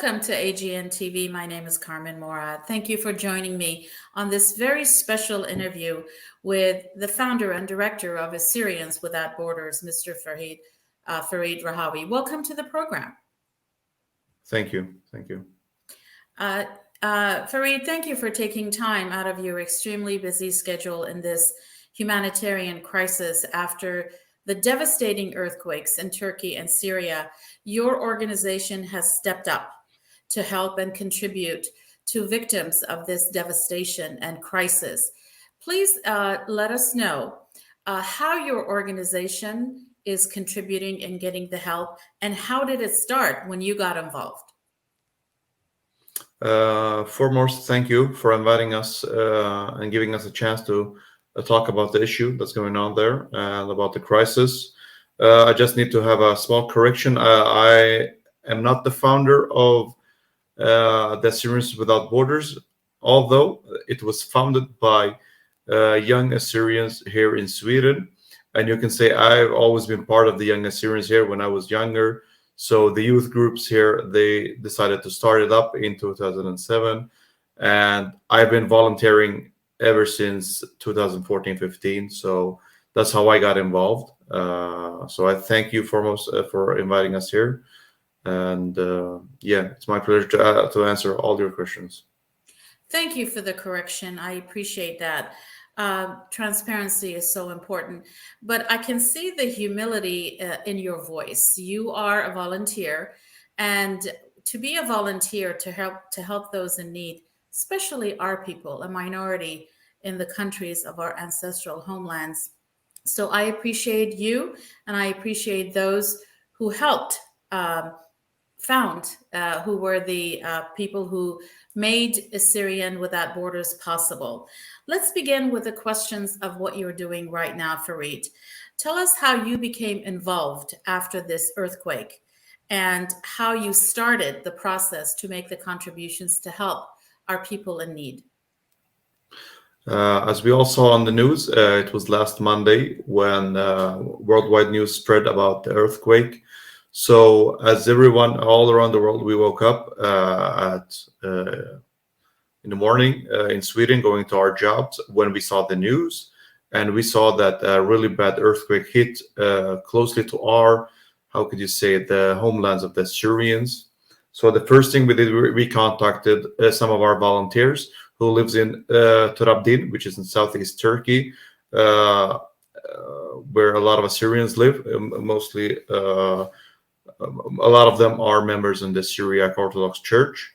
Welcome to AGN TV. My name is Carmen Morad. Thank you for joining me on this very special interview with the founder and director of Assyrians Without Borders, Mr. Ferit Rhawi. Welcome to the program. Thank you. Thank you. Ferit, thank you for taking time out of your extremely busy schedule in this humanitarian crisis after the devastating earthquakes in Turkey and Syria. Your organization has stepped up to help and contribute to victims of this devastation and crisis. Please let us know how your organization is contributing and getting the help, and how did it start when you got involved? Foremost, thank you for inviting us and giving us a chance to talk about the issue that's going on there and about the crisis. I just need to have a small correction. I am not the founder of the Assyrians Without Borders, although it was founded by young Assyrians here in Sweden. And you can say I've always been part of the young Assyrians here when I was younger. So the youth groups here, they decided to start it up in 2007. And I've been volunteering ever since 2014-15. So that's how I got involved. So I thank you foremost for inviting us here. And yeah, it's my pleasure to answer all your questions. Thank you for the correction. I appreciate that. Transparency is so important, but I can see the humility in your voice. You are a volunteer, and to be a volunteer to help those in need, especially our people, a minority in the countries of our ancestral homelands. So I appreciate you, and I appreciate those who helped who were the people who made Assyrian Without Borders possible. Let's begin with the questions of what you're doing right now, Ferit. Tell us how you became involved after this earthquake and how you started the process to make the contributions to help our people in need. As we all saw on the news, it was last Monday when worldwide news spread about the earthquake. So as everyone all around the world, we woke up in the morning in Sweden, going to our jobs when we saw the news, and we saw that a really bad earthquake hit closely to our, how could you say, the homelands of the Assyrians. So the first thing we did, we contacted some of our volunteers who lives in Trabzon, which is in southeast Turkey, where a lot of Assyrians live, mostly. A lot of them are members in the Syriac Orthodox Church.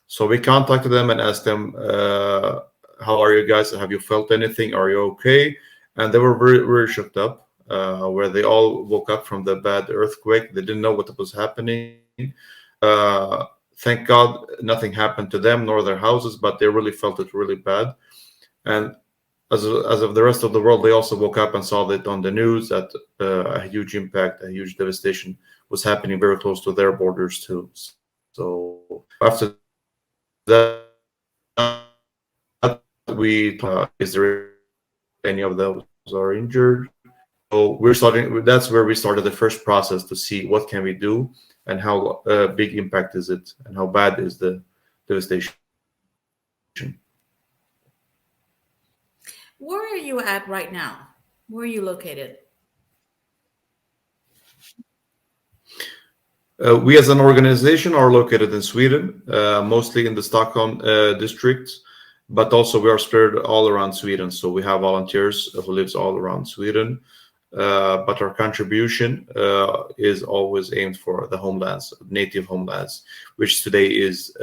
So we contacted them and asked them, how are you guys? Have you felt anything? Are you okay? And they were very, very shocked up, where they all woke up from the bad earthquake. They didn't know what was happening. Thank God nothing happened to them nor their houses, but they really felt it really bad. And as of the rest of the world, they also woke up and saw that on the news that a huge impact, a huge devastation was happening very close to their borders too. So after that, we is there any of those are injured? So we're starting. That's where we started the first process to see what can we do and how big impact is it and how bad is the devastation. Where are you at right now? Where are you located? We as an organization are located in Sweden, mostly in the Stockholm district, but also we are spread all around Sweden. So we have volunteers who lives all around Sweden, but our contribution is always aimed for the homelands, native homelands, which today is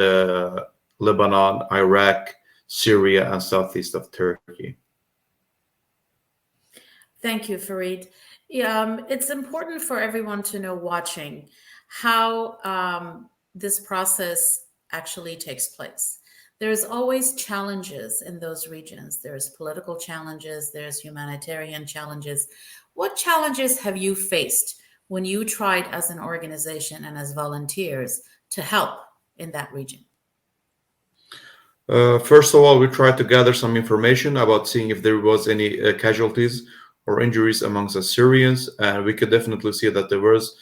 Lebanon, Iraq, Syria, and southeast of Turkey. Thank you, Ferit. It's important for everyone to know watching how this process actually takes place. There's always challenges in those regions. There's political challenges, there's humanitarian challenges. What challenges have you faced when you tried as an organization and as volunteers to help in that region? First of all, we tried to gather some information about seeing if there was any casualties or injuries amongst Assyrians, and we could definitely see that there was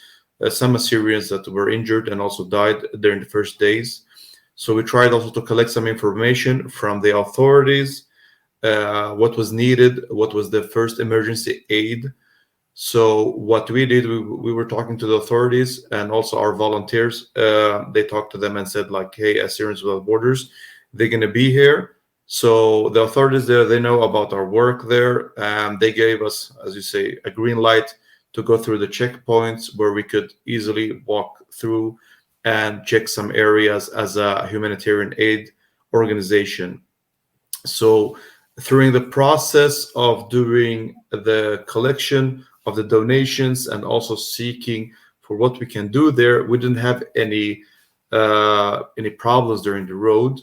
some Assyrians that were injured and also died during the first days. So we tried also to collect some information from the authorities, what was needed, what was the first emergency aid. So what we did, we were talking to the authorities and also our volunteers. They talked to them and said like, hey, Assyrians Without Borders, they're going to be here. So the authorities there, they know about our work there, and they gave us, as you say, a green light to go through the checkpoints where we could easily walk through and check some areas as a humanitarian aid organization. So during the process of doing the collection of the donations and also seeking for what we can do there, we didn't have any problems during the road.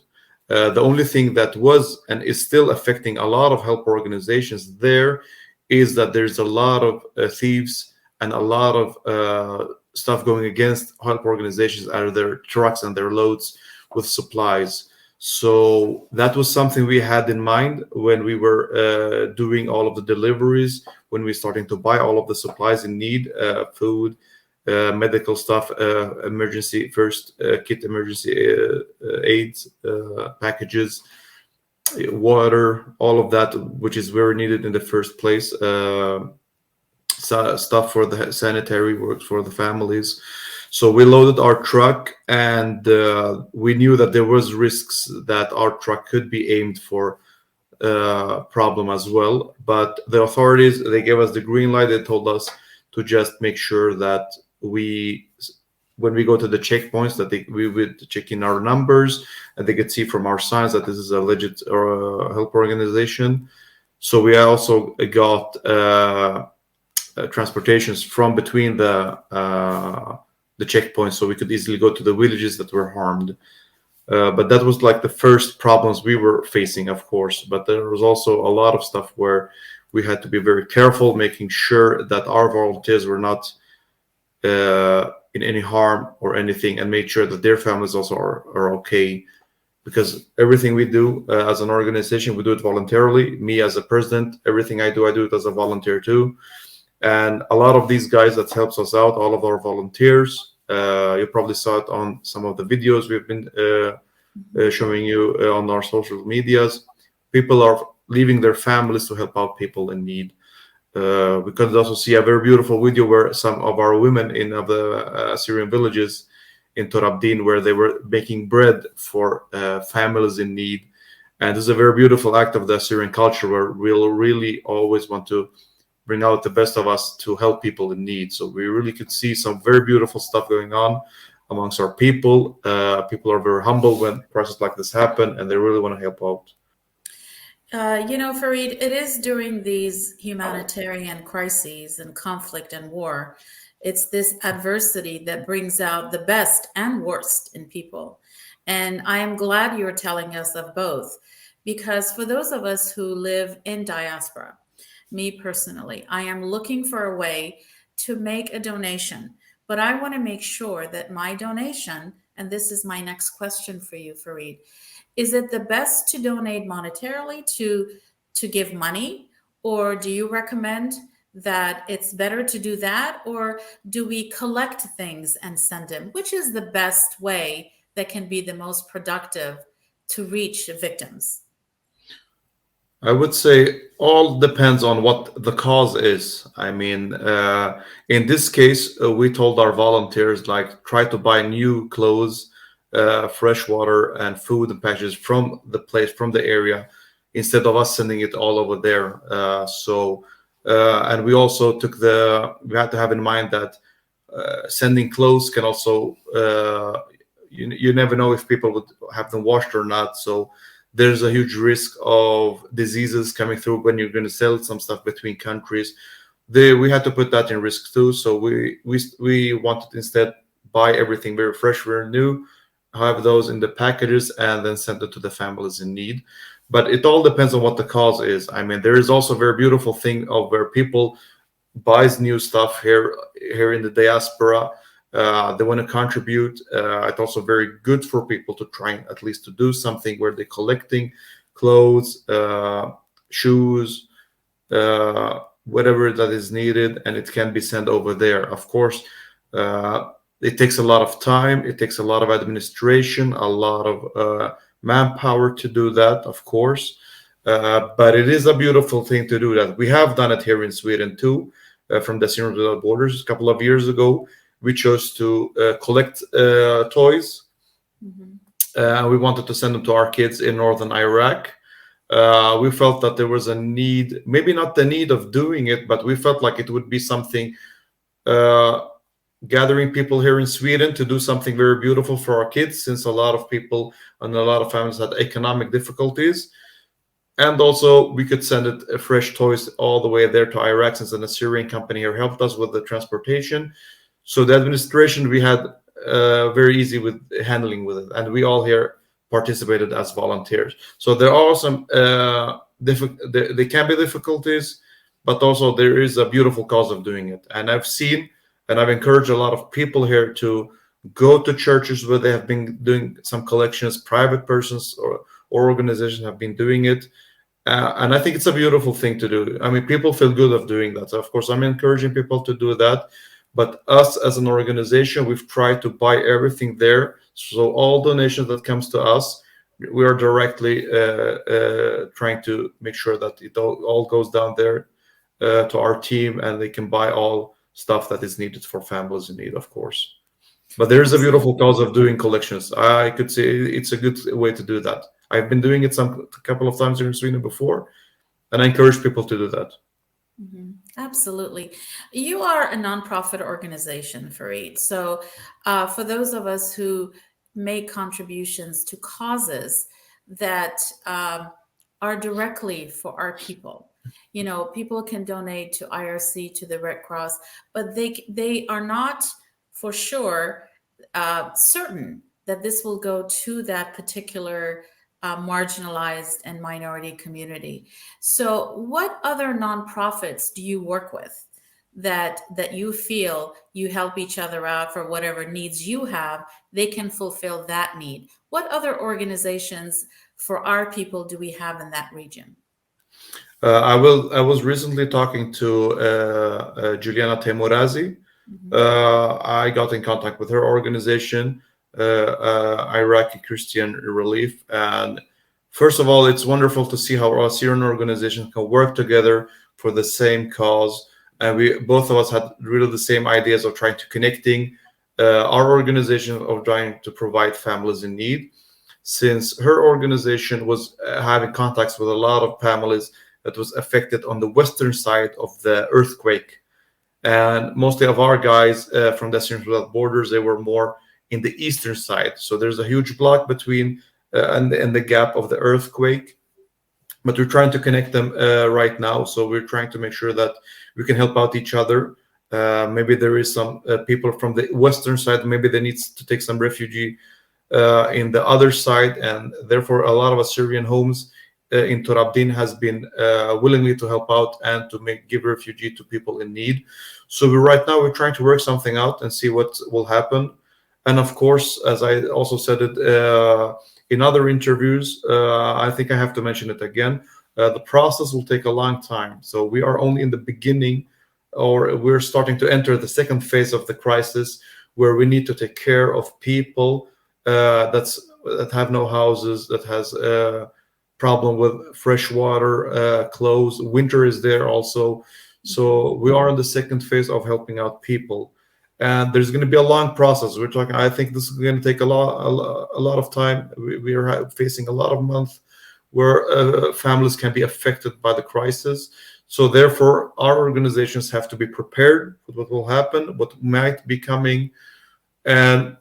The only thing that was and is still affecting a lot of help organizations there is that there's a lot of thieves and a lot of stuff going against help organizations out of their trucks and their loads with supplies. So that was something we had in mind when we were doing all of the deliveries, when we starting to buy all of the supplies in need, food, medical stuff, emergency first kit, emergency aids, packages, water, all of that, which is very needed in the first place. Stuff for the sanitary works for the families. So we loaded our truck, and we knew that there was risks that our truck could be aimed for problem as well. But the authorities, they gave us the green light. They told us to just make sure that when we go to the checkpoints, that we would check in our numbers, and they could see from our signs that this is a legit help organization. So we also got transportations from between the checkpoints, so we could easily go to the villages that were harmed. But that was like the first problems we were facing, of course. But there was also a lot of stuff where we had to be very careful, making sure that our volunteers were not in any harm or anything, and made sure that their families also are okay. Because everything we do as an organization, we do it voluntarily. Me as a president, everything I do it as a volunteer too. And a lot of these guys that helps us out, all of our volunteers, you probably saw it on some of the videos we've been showing you on our social medias. People are leaving their families to help out people in need. We could also see a very beautiful video where some of our women in the Assyrian villages in Torabdin, where they were making bread for families in need. And this is a very beautiful act of the Assyrian culture, where we'll really always want to bring out the best of us to help people in need. So we really could see some very beautiful stuff going on amongst our people. People are very humble when crises like this happen, and they really want to help out. Ferit, it is during these humanitarian crises and conflict and war, it's this adversity that brings out the best and worst in people. And I am glad you're telling us of both, because for those of us who live in diaspora, me personally, I am looking for a way to make a donation, but I want to make sure that my donation, and this is my next question for you, Ferit, is it the best to donate monetarily, to give money, or do you recommend that it's better to do that, or do we collect things and send them? Which is the best way that can be the most productive to reach victims? I would say all depends on what the cause is. I mean, in this case, we told our volunteers, like, try to buy new clothes, fresh water, and food and packages from the place, from the area, instead of us sending it all over there. And we also we had to have in mind that sending clothes can also, you never know if people would have them washed or not. So there's a huge risk of diseases coming through when you're going to sell some stuff between countries. We had to put that in risk too. So we wanted to instead buy everything very fresh, very new, have those in the packages, and then send it to the families in need. But it all depends on what the cause is. I mean, there is also a very beautiful thing of where people buys new stuff here in the diaspora. They want to contribute. It's also very good for people to try at least to do something where they're collecting clothes, shoes, whatever that is needed, and it can be sent over there. Of course, Uh, it takes a lot of time. It takes a lot of administration, a lot of manpower to do that, of course. But it is a beautiful thing to do that. We have done it here in Sweden too, from the Assyrians Without Borders. A couple of years ago, we chose to collect toys. We wanted to send them to our kids in northern Iraq. We felt that there was a need, maybe not the need of doing it, but we felt like it would be something, gathering people here in Sweden to do something very beautiful for our kids, since a lot of people and a lot of families had economic difficulties. And also, we could send it fresh toys all the way there to Iraq, since an Assyrian company here helped us with the transportation. So the administration we had very easy with handling with it, and we all here participated as volunteers. So there are some there can be difficulties, but also there is a beautiful cause of doing it. And I've seen and I've encouraged a lot of people here to go to churches where they have been doing some collections. Private persons or organizations have been doing it. And I think it's a beautiful thing to do. I mean, people feel good of doing that. So of course, I'm encouraging people to do that. But us as an organization, we've tried to buy everything there. So all donations that comes to us, we are directly trying to make sure that it all goes down there to our team, and they can buy all stuff that is needed for families in need, of course. But there is a beautiful cause of doing collections. I could say it's a good way to do that. I've been doing it a couple of times here in Sweden before, and I encourage people to do that. Absolutely. You are a nonprofit organization, Ferit. So, for those of us who make contributions to causes that are directly for our people, people can donate to IRC, to the Red Cross, but they are not for sure certain that this will go to that particular marginalized and minority community. So, what other nonprofits do you work with that you feel you help each other out for whatever needs you have? They can fulfill that need. What other organizations for our people do we have in that region? I was recently talking to Juliana Temorazi. I got in contact with her organization, Iraqi Christian Relief. And first of all, it's wonderful to see how our Syrian organizations can work together for the same cause. And we both of us had really the same ideas of trying to connecting our organization of trying to provide families in need. Since her organization was having contacts with a lot of families that was affected on the western side of the earthquake. And mostly of our guys from the Assyrians Without Borders, they were more in the eastern side. So there's a huge block between and the gap of the earthquake. But we're trying to connect them right now. So we're trying to make sure that we can help out each other. Maybe there is some people from the western side, maybe they need to take some refugee in the other side. And therefore, a lot of Assyrian homes in Torabdin has been willingly to help out and to give refugee to people in need. So right now we're trying to work something out and see what will happen. And of course, as I also said it in other interviews, I think I have to mention it again. The process will take a long time. So we are only in the beginning, or we're starting to enter the second phase of the crisis, where we need to take care of people that have no houses, that has problem with fresh water, clothes. Winter is there also. So we are in the second phase of helping out people. And there's going to be a long process. We're talking, I think this is going to take a lot of time. We are facing a lot of months where families can be affected by the crisis. So therefore, our organizations have to be prepared for what will happen, what might be coming. And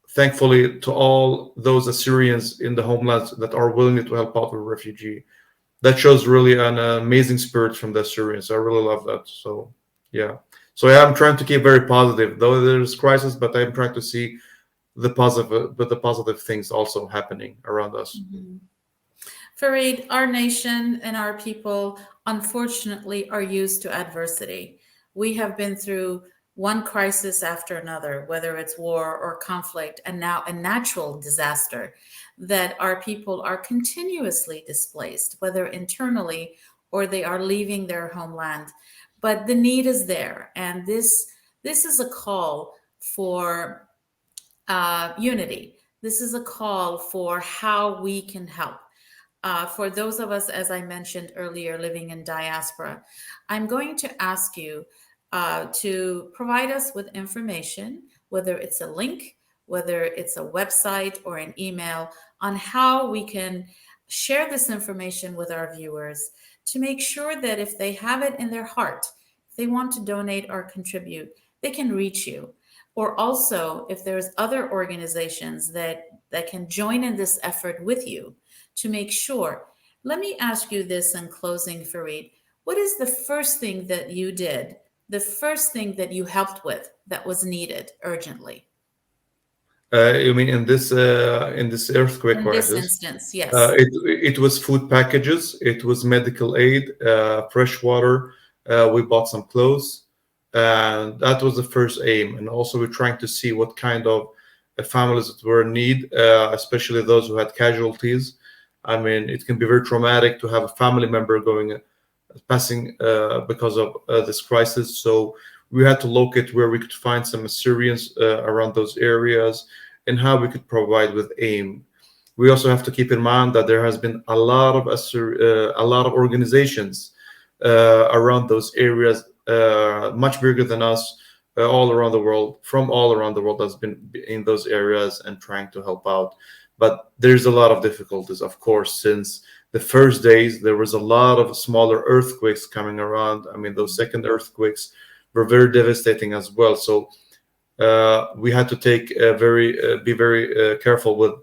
thankfully, to all those Assyrians in the homelands that are willing to help out with refugee, that shows really an amazing spirit from the Assyrians. I really love that. So, yeah. So yeah, I'm trying to keep very positive, though there's crisis, but I'm trying to see the positive things also happening around us. Fareed, our nation and our people, unfortunately, are used to adversity. We have been through one crisis after another, whether it's war or conflict, and now a natural disaster, that our people are continuously displaced, whether internally or they are leaving their homeland. But the need is there, and this is a call for unity. This is a call for how we can help. For those of us, as I mentioned earlier, living in diaspora, I'm going to ask you to provide us with information, whether it's a link, whether it's a website or an email, on how we can share this information with our viewers to make sure that if they have it in their heart, if they want to donate or contribute, they can reach you. Or also, if there's other organizations that can join in this effort with you to make sure. Let me ask you this in closing, Ferit. What is the first thing that you did, the first thing that you helped with that was needed urgently? You mean in this earthquake In this crisis? instance, yes. It was food packages, it was medical aid, fresh water. We bought some clothes, and that was the first aim. And also, we're trying to see what kind of families that were in need, especially those who had casualties. I mean, it can be very traumatic to have a family member passing because of this crisis. So we had to locate where we could find some Assyrians around those areas and how we could provide with aim. We also have to keep in mind that there has been a lot of organizations around those areas, much bigger than us, all around the world, from all around the world, has been in those areas and trying to help out. But there's a lot of difficulties, of course, since the first days there was a lot of smaller earthquakes coming around. I mean, those second earthquakes were very devastating as well. So we had to be very careful with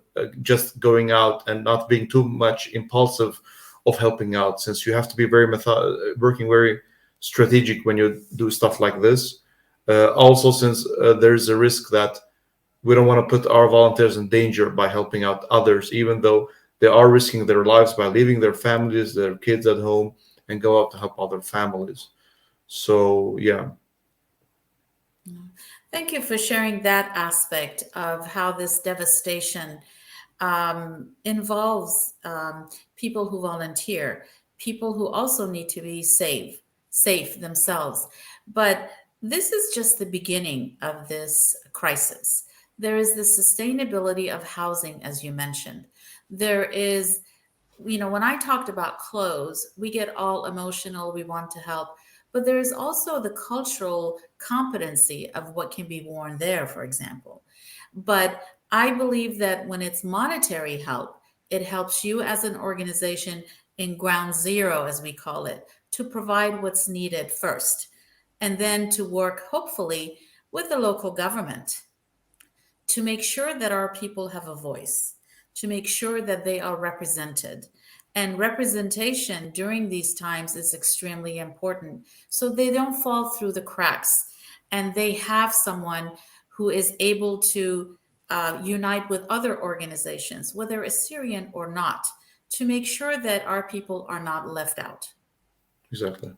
just going out and not being too much impulsive of helping out, since you have to be working very strategic when you do stuff like this. Also, since there's a risk that we don't want to put our volunteers in danger by helping out others, even though they are risking their lives by leaving their families, their kids at home, and go out to help other families. So, yeah. Thank you for sharing that aspect of how this devastation involves people who volunteer, people who also need to be safe themselves. But this is just the beginning of this crisis. There is the sustainability of housing, as you mentioned. There is, when I talked about clothes, we get all emotional, we want to help. But there's also the cultural competency of what can be worn there, for example. But I believe that when it's monetary help, it helps you as an organization in ground zero, as we call it, to provide what's needed first, and then to work, hopefully, with the local government to make sure that our people have a voice, to make sure that they are represented. And representation during these times is extremely important so they don't fall through the cracks and they have someone who is able to unite with other organizations, whether Assyrian or not, to make sure that our people are not left out. Exactly.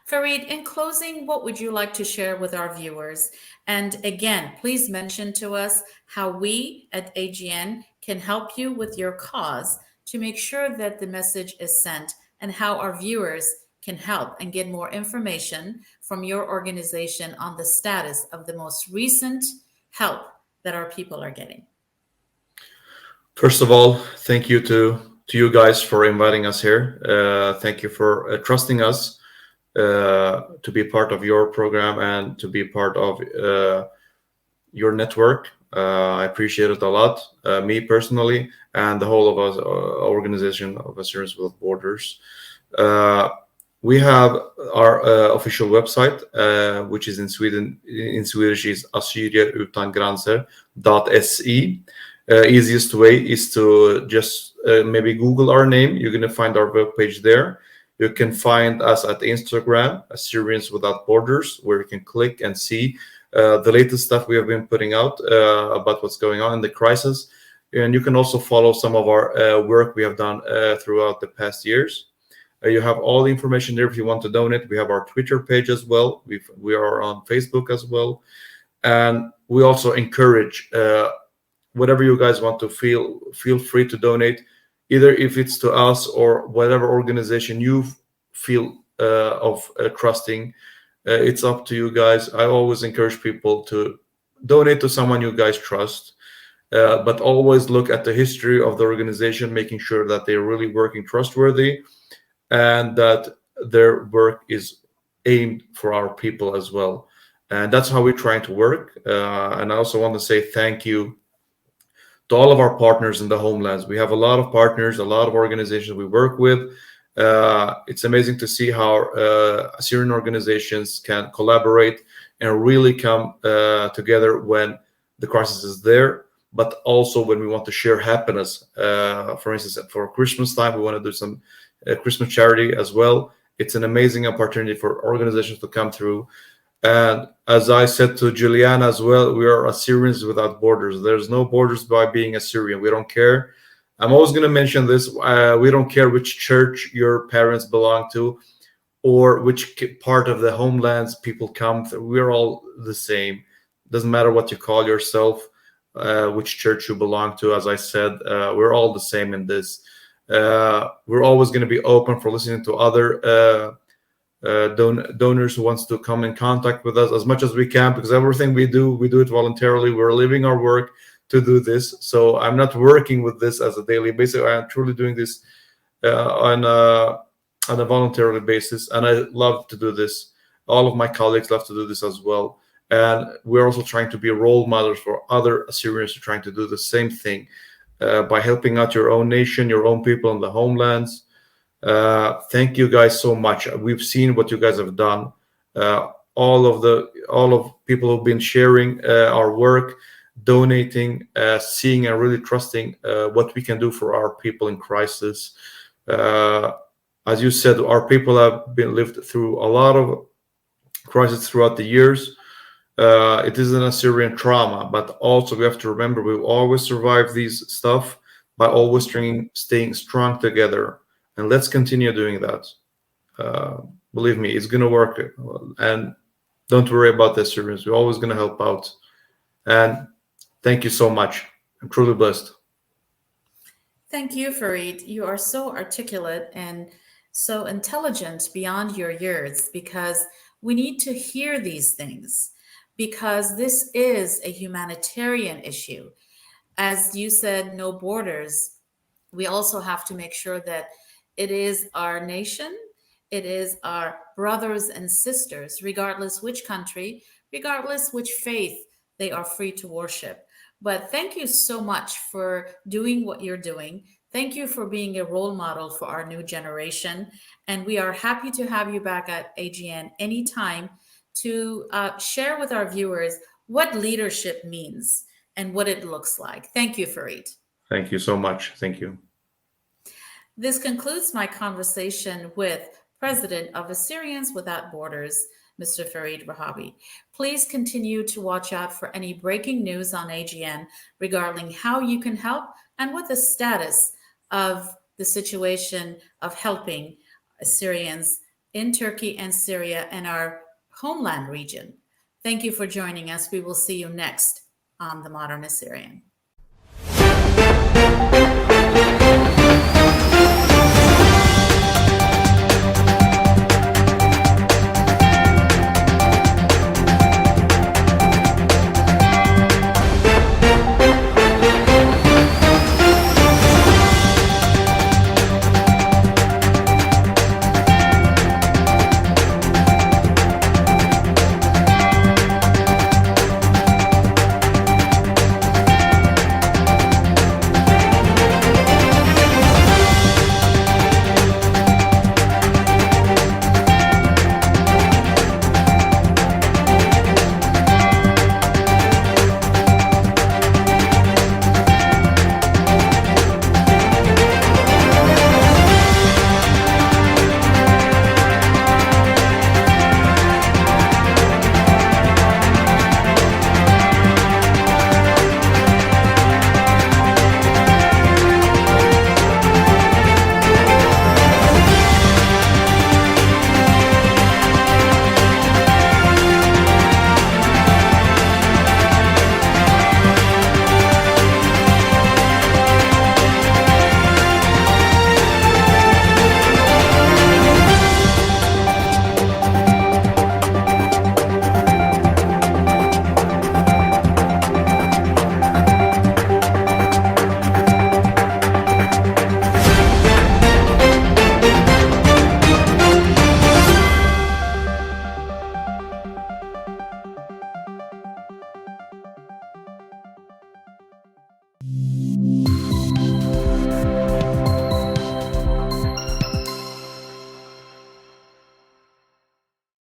Ferit, in closing, what would you like to share with our viewers? And again, please mention to us how we at AGN can help you with your cause to make sure that the message is sent, and how our viewers can help and get more information from your organization on the status of the most recent help that our people are getting. First of all, thank you to you guys for inviting us here. Thank you for trusting us to be part of your program and to be part of your network. I appreciate it a lot, me personally, and the whole of us organization of Assyrians Without Borders. We have our official website, which is in Swedish is assyriautangränser.se. Easiest way is to just maybe Google our name. You're going to find our webpage there. You can find us at Instagram, Assyrians Without Borders, where you can click and see the latest stuff we have been putting out about what's going on in the crisis. And you can also follow some of our work we have done throughout the past years. You have all the information there if you want to donate. We have our Twitter page as well. We are on Facebook as well. And we also encourage whatever you guys want to feel free to donate, either if it's to us or whatever organization you feel of trusting. It's up to you guys. I always encourage people to donate to someone you guys trust, but always look at the history of the organization, making sure that they're really working trustworthy and that their work is aimed for our people as well. And that's how we're trying to work. And I also want to say thank you to all of our partners in the homelands. We have a lot of partners, a lot of organizations we work with. It's amazing to see how Assyrian organizations can collaborate and really come together when the crisis is there, but also when we want to share happiness. For instance, for Christmas time, we want to do some Christmas charity as well. It's an amazing opportunity for organizations to come through. And as I said to Juliana as well, we are Assyrians without borders. There's no borders by being Assyrian. We don't care. I'm always going to mention this. We don't care which church your parents belong to or which part of the homelands people come through. We're all the same. Doesn't matter what you call yourself, which church you belong to. As I said, we're all the same in this. We're always going to be open for listening to other donors who wants to come in contact with us as much as we can, because everything we do it voluntarily. We're leaving our work to do this, so I'm not working with this as a daily basis. I'm truly doing this on a voluntary basis, and I love to do this. All of my colleagues love to do this as well, and we're also trying to be role models for other Assyrians who are trying to do the same thing by helping out your own nation, your own people in the homelands. Thank you guys so much. We've seen what you guys have done. All of people who've been sharing our work, donating, seeing and really trusting what we can do for our people in crisis. As you said, our people have been lived through a lot of crises throughout the years. It is an Assyrian trauma, but also we have to remember we've always survived these stuff by always staying strong together. And let's continue doing that. Believe me, it's going to work. And don't worry about the Assyrians. We're always going to help out. And thank you so much. I'm truly blessed. Thank you, Ferit. You are so articulate and so intelligent beyond your years, because we need to hear these things, because this is a humanitarian issue. As you said, no borders. We also have to make sure that it is our nation, it is our brothers and sisters, regardless which country, regardless which faith they are free to worship. But thank you so much for doing what you're doing. Thank you for being a role model for our new generation. And we are happy to have you back at AGN anytime to share with our viewers what leadership means and what it looks like. Thank you, Ferit. Thank you so much. Thank you. This concludes my conversation with President of Assyrians Without Borders, Mr. Ferit Rhawi. Please continue to watch out for any breaking news on AGN regarding how you can help and what the status of the situation of helping Assyrians in Turkey and Syria and our homeland region. Thank you for joining us. We will see you next on The Modern Assyrian.